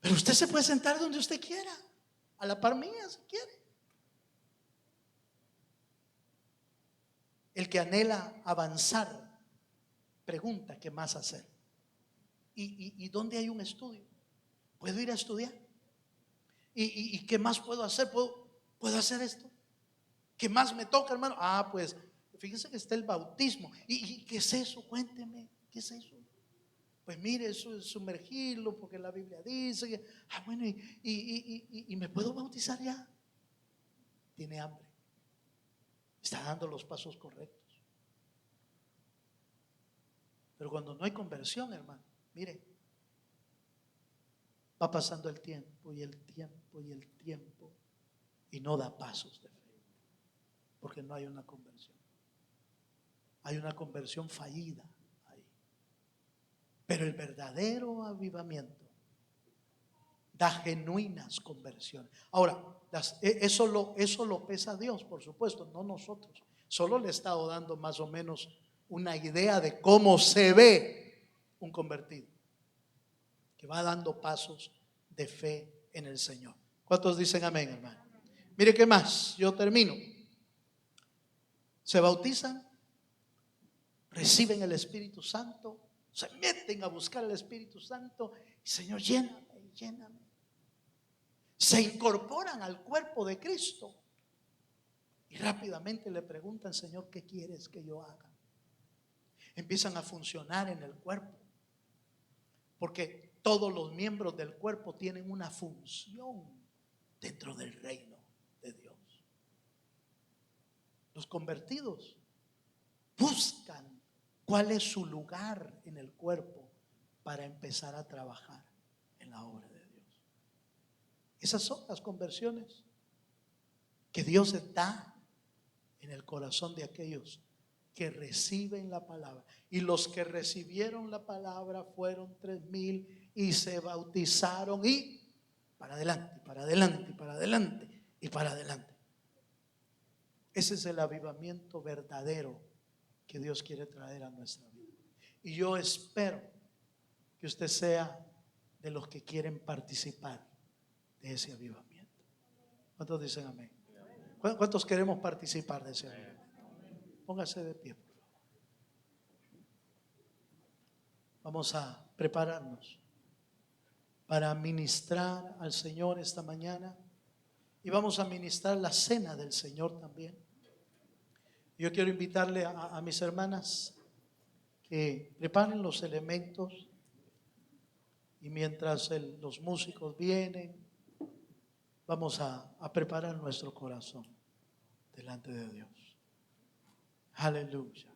usted se puede sentar donde usted quiera, a la par mía si quiere. El que anhela avanzar pregunta qué más hacer. ¿Y dónde hay un estudio? ¿Puedo ir a estudiar? ¿Y qué más puedo hacer? ¿Puedo hacer esto? ¿Qué más me toca, hermano? Pues fíjese que está el bautismo. ¿Y qué es eso? Cuénteme, ¿qué es eso? Pues mire, eso es sumergirlo porque la Biblia dice que, bueno, y me puedo bautizar ya. Tiene hambre. Está dando los pasos correctos. Pero cuando no hay conversión, hermano, mire, va pasando el tiempo y el tiempo y el tiempo y no da pasos de fe, porque no hay una conversión. Hay una conversión fallida ahí. Pero el verdadero avivamiento da genuinas conversiones. Ahora, eso lo pesa Dios, por supuesto, no nosotros. Solo le he estado dando más o menos una idea de cómo se ve un convertido que va dando pasos de fe en el Señor. ¿Cuántos dicen amén, hermano? Mire qué más, yo termino. Se bautizan, reciben el Espíritu Santo, se meten a buscar el Espíritu Santo y Señor, lléname, lléname. Se incorporan al cuerpo de Cristo y rápidamente le preguntan, Señor, ¿qué quieres que yo haga? empiezan a funcionar en el cuerpo. Porque todos los miembros del cuerpo tienen una función dentro del reino de Dios. Los convertidos buscan cuál es su lugar en el cuerpo para empezar a trabajar en la obra de Dios. Esas son las conversiones que Dios da en el corazón de aquellos que reciben la palabra. Y los que recibieron la palabra fueron 3,000 y se bautizaron y para adelante, para adelante, para adelante y para adelante. Ese es el avivamiento verdadero que Dios quiere traer a nuestra vida. Y yo espero que usted sea de los que quieren participar de ese avivamiento. ¿Cuántos dicen amén? ¿Cuántos queremos participar de ese avivamiento? Póngase de pie, por favor. Vamos a prepararnos para ministrar al Señor esta mañana. Y vamos a ministrar la cena del Señor también. Yo quiero invitarle a mis hermanas que preparen los elementos. Y mientras los músicos vienen, vamos a preparar nuestro corazón delante de Dios. Aleluya.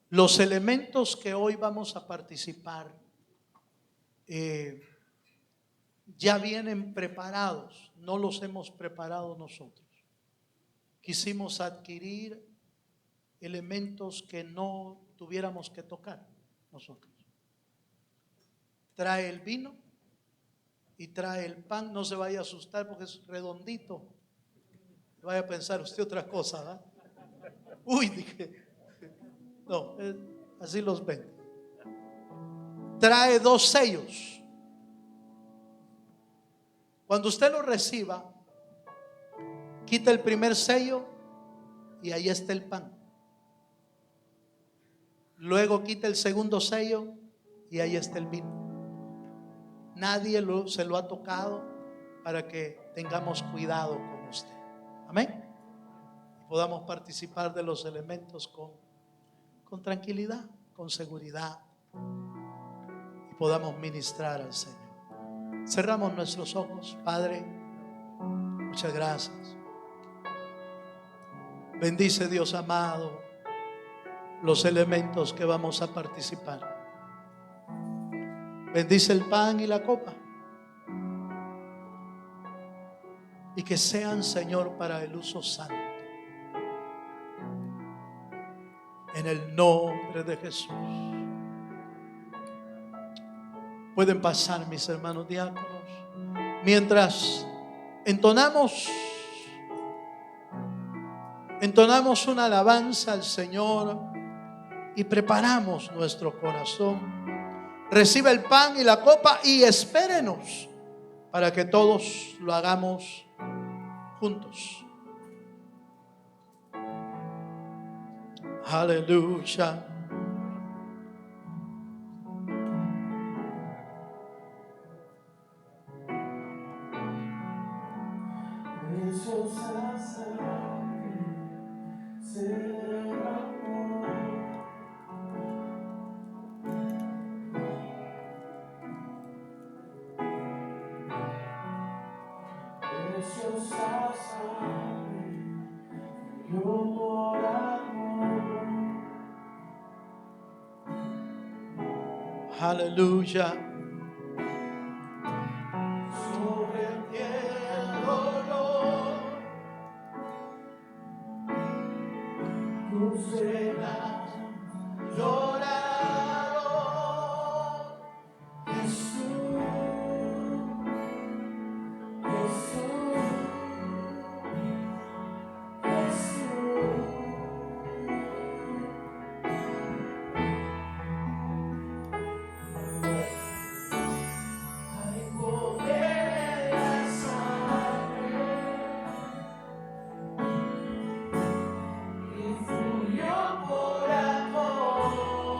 Los elementos que hoy vamos a participar ya vienen preparados, no los hemos preparado nosotros. Quisimos adquirir elementos que no tuviéramos que tocar nosotros. Trae el vino y trae el pan. No se vaya a asustar porque es redondito. Vaya a pensar usted otra cosa, ¿verdad? Uy, dije. No, así los ven. Trae 2 sellos. Cuando usted lo reciba, quita el primer sello y ahí está el pan. Luego quita el segundo sello y ahí está el vino. Nadie se lo ha tocado para que tengamos cuidado con usted. Amén. Y podamos participar de los elementos con tranquilidad, con seguridad, y podamos ministrar al Señor. Cerramos nuestros ojos. Padre, muchas gracias. Bendice, Dios amado, los elementos que vamos a participar. Bendice el pan y la copa. Y que sean, Señor, para el uso santo. En el nombre de Jesús. Pueden pasar, mis hermanos diáconos. Mientras entonamos una alabanza al Señor y preparamos nuestro corazón. Recibe el pan y la copa y espérenos para que todos lo hagamos juntos. Aleluya. Aleluya. Sobre el dolor, tú serás llorado, Jesús, Jesús, Jesús. Por amor.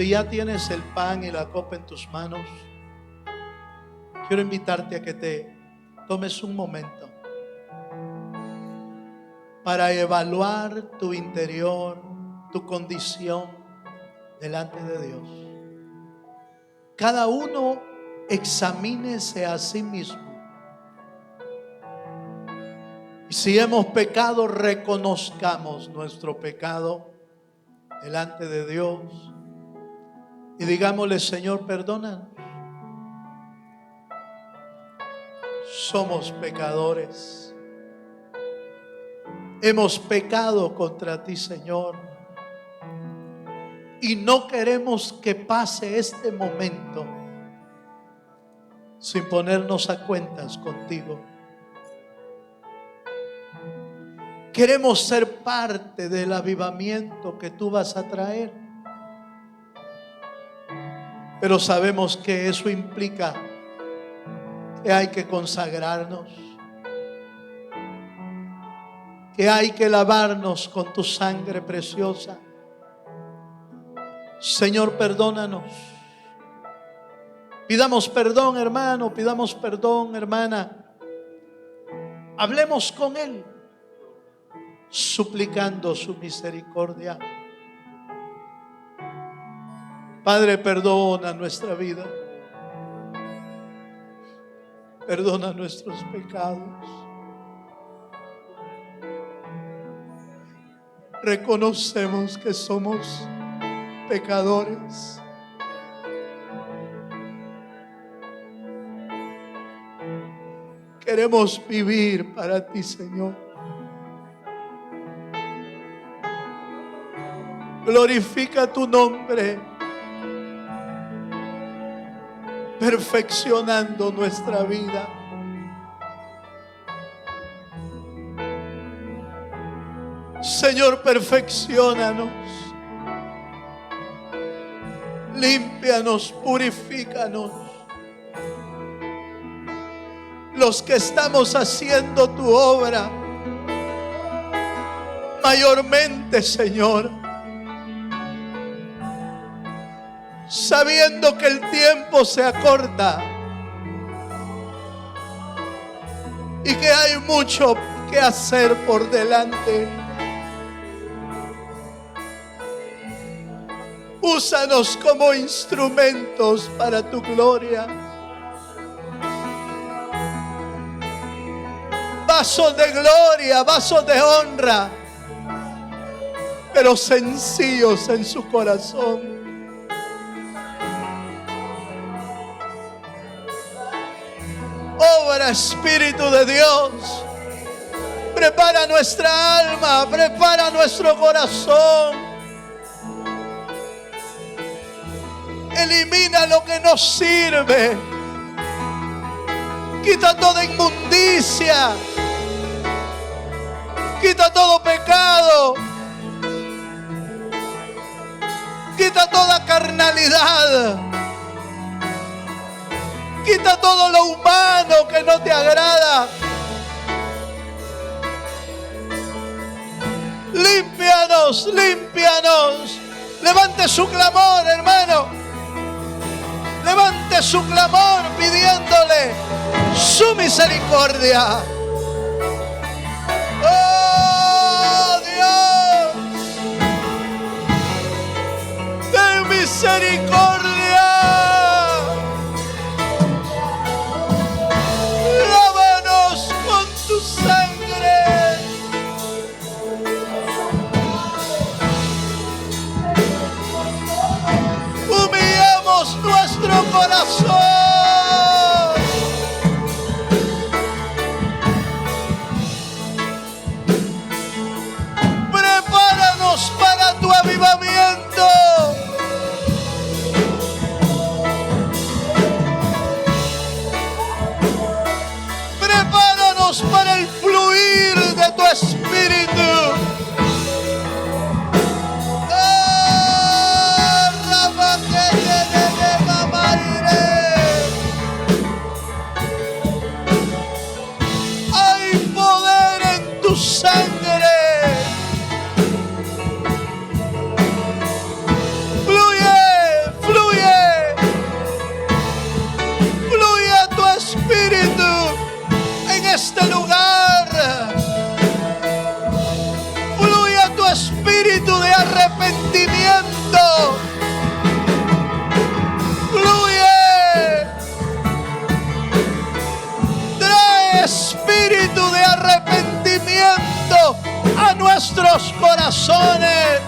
Si ya tienes el pan y la copa en tus manos, quiero invitarte a que te tomes un momento para evaluar tu interior, tu condición delante de Dios. Cada uno examínese a sí mismo. Y si hemos pecado, reconozcamos nuestro pecado delante de Dios. Y digámosle: Señor, perdónanos. Somos pecadores. Hemos pecado contra ti, Señor. Y no queremos que pase este momento sin ponernos a cuentas contigo. Queremos ser parte del avivamiento que tú vas a traer. Pero sabemos que eso implica que hay que consagrarnos, que hay que lavarnos con tu sangre preciosa. Señor, perdónanos. Pidamos perdón, hermano, pidamos perdón, hermana. Hablemos con Él, suplicando su misericordia. Padre, perdona nuestra vida. Perdona nuestros pecados. Reconocemos que somos pecadores. Queremos vivir para ti, Señor. Glorifica tu nombre, perfeccionando nuestra vida. Señor, perfecciónanos, límpianos, purifícanos. Los que estamos haciendo tu obra, mayormente, Señor, sabiendo que el tiempo se acorta y que hay mucho que hacer por delante. Úsanos como instrumentos para tu gloria. Vasos de gloria, vasos de honra, pero sencillos en su corazón. Obra, Espíritu de Dios. Prepara nuestra alma, prepara nuestro corazón. Elimina lo que no sirve. Quita toda inmundicia. Quita todo pecado. Quita toda carnalidad. Quita todo lo humano que no te agrada. Límpianos, límpianos. Levante su clamor, hermano. Levante su clamor pidiéndole su misericordia. ¡Oh, Dios! ¡Ten misericordia! espíritu. Hay poder en tu sangre. Fluye tu espíritu en este lugar. Fluye tu espíritu de arrepentimiento. Fluye. Trae espíritu de arrepentimiento a nuestros corazones.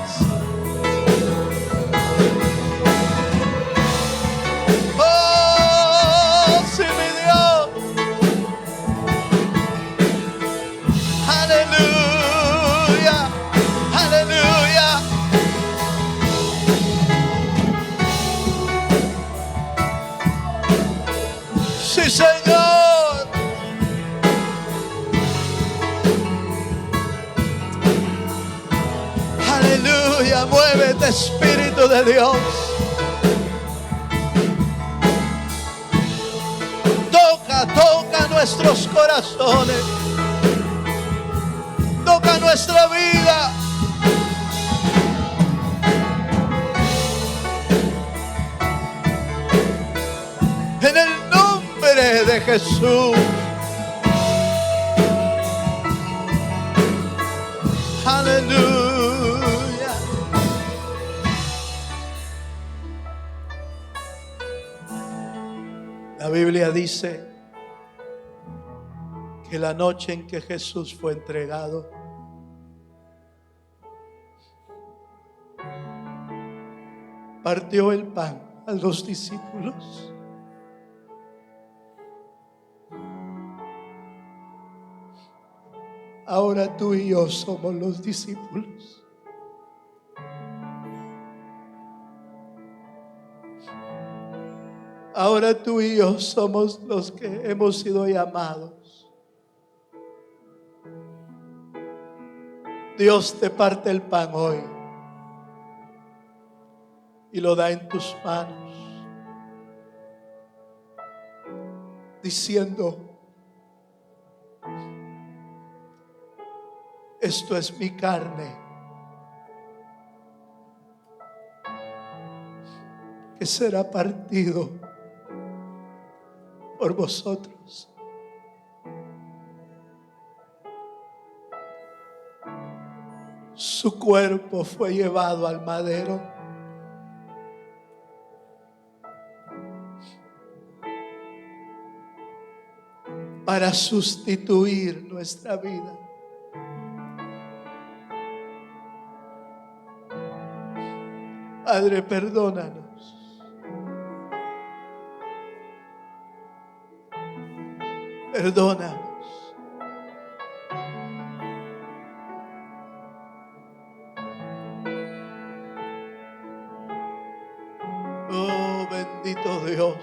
Sí, Señor. Aleluya. Muévete, Espíritu de Dios. Toca nuestros corazones. Toca nuestra vida. En el nombre de Jesús. Aleluya. La Biblia dice que la noche en que Jesús fue entregado, partió el pan a los discípulos. Ahora tú y yo somos los discípulos. Ahora tú y yo somos los que hemos sido llamados. Dios te parte el pan hoy y lo da en tus manos, diciendo: esto es mi carne, que será partido por vosotros. Su cuerpo fue llevado al madero para sustituir nuestra vida. Padre, perdónanos. Perdónanos. Oh, bendito Dios.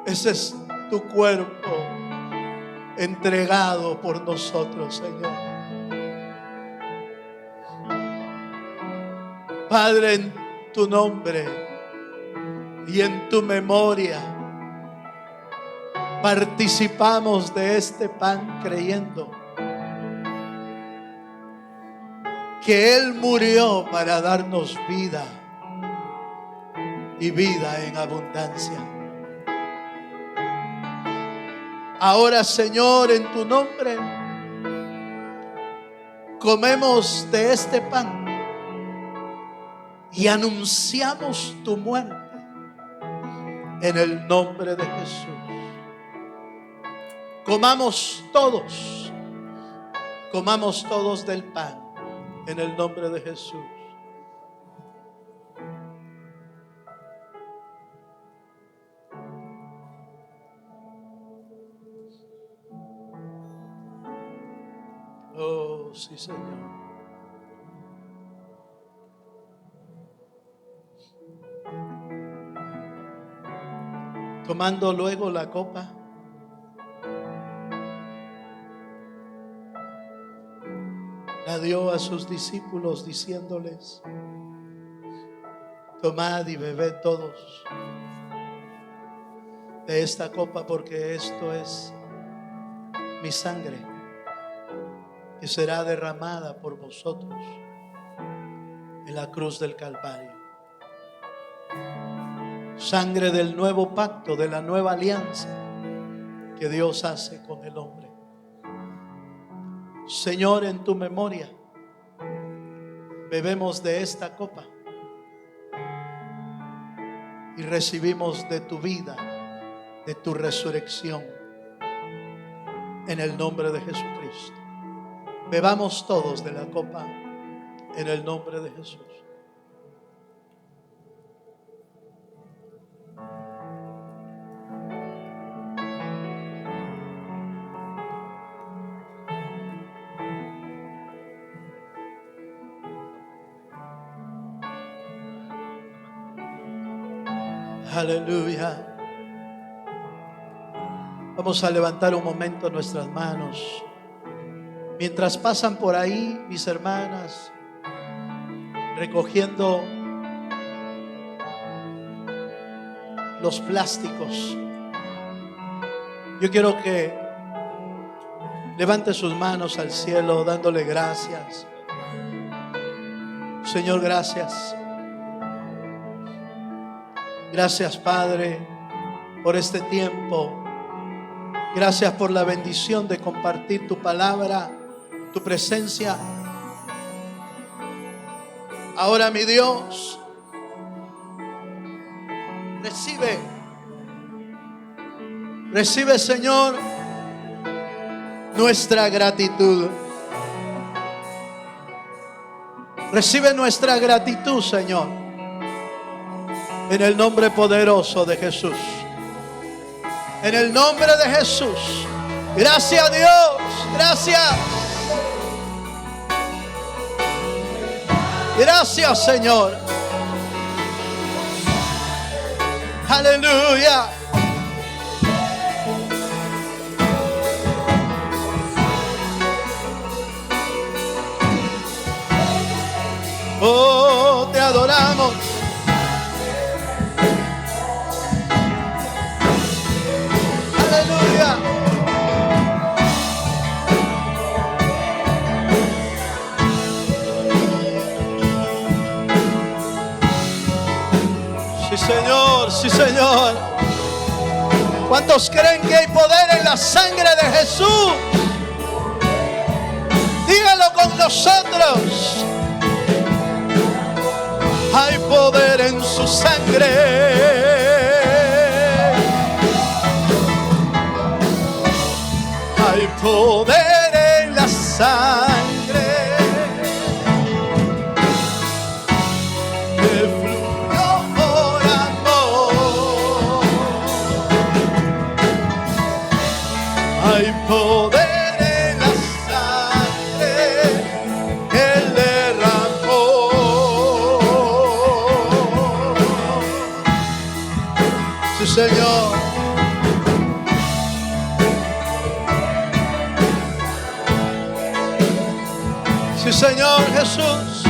Ese es tu cuerpo entregado por nosotros, Señor. Padre, en tu nombre y en tu memoria participamos de este pan creyendo que Él murió para darnos vida y vida en abundancia. Ahora, Señor, en tu nombre comemos de este pan y anunciamos tu muerte en el nombre de Jesús. Comamos todos del pan en el nombre de Jesús. Oh, sí, Señor. Tomando luego la copa, la dio a sus discípulos diciéndoles: tomad y bebed todos de esta copa, porque esto es mi sangre, que será derramada por vosotros en la cruz del Calvario. Sangre del nuevo pacto, de la nueva alianza que Dios hace con el hombre. Señor, en tu memoria bebemos de esta copa y recibimos de tu vida, de tu resurrección, en el nombre de Jesucristo. Bebamos todos de la copa en el nombre de Jesús. Aleluya. Vamos a levantar un momento nuestras manos. Mientras pasan por ahí mis hermanas recogiendo los plásticos, yo quiero que levante sus manos al cielo dándole gracias. Señor, gracias. Gracias, Padre, por este tiempo. Gracias por la bendición de compartir tu palabra, tu presencia. Ahora, mi Dios, recibe, Señor, nuestra gratitud. Recibe nuestra gratitud, Señor, en el nombre poderoso de Jesús. En el nombre de Jesús. Gracias, Dios. Gracias. Gracias, Señor. Aleluya. Oh, te adoramos. Aleluya. Sí, Señor, sí, Señor. ¿Cuántos creen que hay poder en la sangre de Jesús? Díganlo con nosotros. Hay poder en su sangre. Hay poder en la sangre que fluyó por amor. Hay poder en la sangre que Él derramó. Sí, Señor. Sí, Señor Jesús.